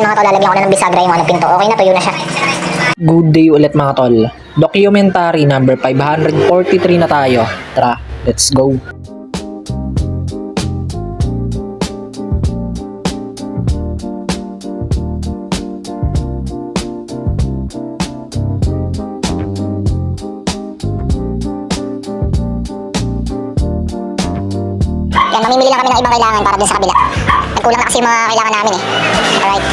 mga tol, lalagyan ko na ng bisagra yung pinto. Okay na, tuyo na siya. Good day ulit mga tol. Documentary number 543 na tayo. Tara, let's go. Yan, mamimili lang kami ng ibang kailangan para dun sa kabila. Nagkulang na kasi yung mga kailangan namin eh. Alright.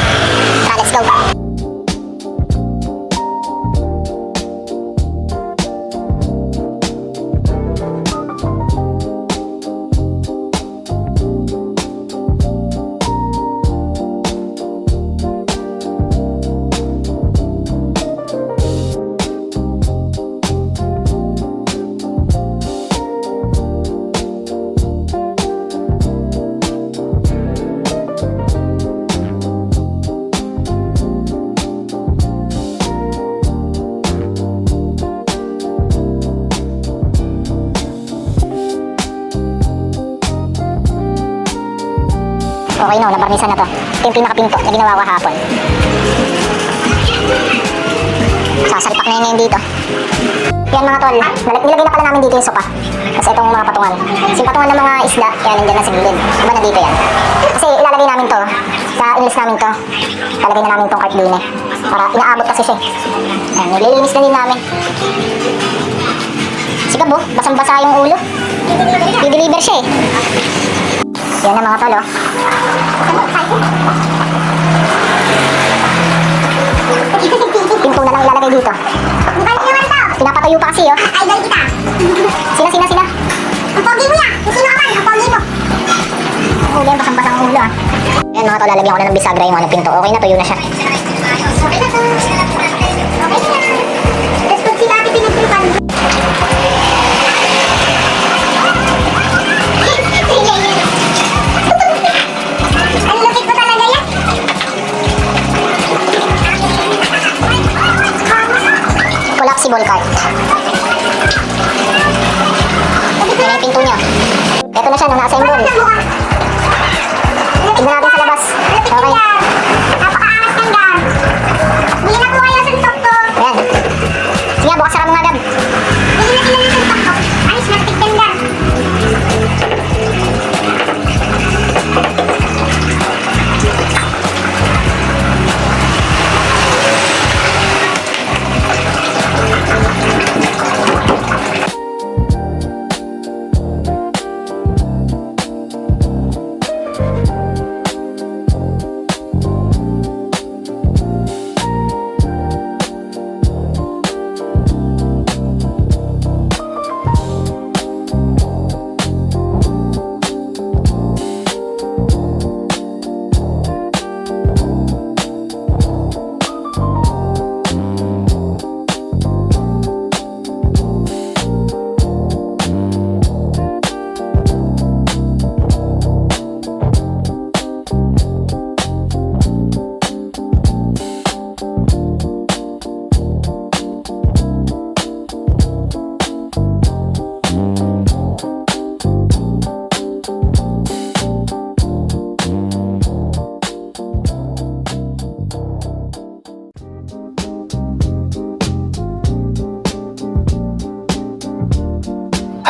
Tara, let's go. Okay no, nabarnisan na to. Ito yung pinakapinto na ginawa ko hapon. Sasalpak na yun ngayon dito. Yan mga tol, nilagay na pala namin dito yung sopa. Kasi itong mga patungan. Kasi yung patungan ng mga isda, yan nandyan na sa gilid. Diba nandito yan? Kasi ilalagay namin to, sa inlis namin to. Ilalagay na namin itong cart din eh. Para inaabot kasi siya. Yan, nililinis na din namin. Sigab oh, basang-basa yung ulo. I-deliver siya eh. Yan na mga tol oh. Pinto na lang ilalagay dito. Pinapatayo pa kasi oh. Idol kita. Sina? Ang pogi mo yan. Sino ka man? Ang pogi mo. Huli yan, basang-basang ulo ah. Yan mga tol, lalagyan ko na ng bisagra yung pinto. Okay na, tuyo na siya. Okay na to. Let's put si dati pinagtripan. Collapsible cart. Yan yung pinto niya. Ito na siya, na-assemble. Tignan natin sa labas. Okay. Napaka-angas ng gab. Hindi na po kayo sa tok to. Ayan. Sige, bukas saka mga gab. Hindi na sila sa tok to. Ayos, natigtan gab.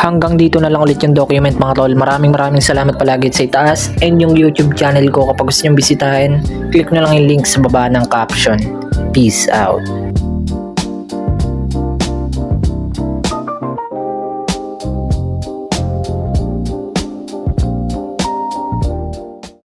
Hanggang dito na lang ulit yung document mga tol. Maraming salamat palagi sa itaas and yung YouTube channel ko kapag gusto nyo bisitahin, click nyo lang yung link sa baba ng caption. Peace out.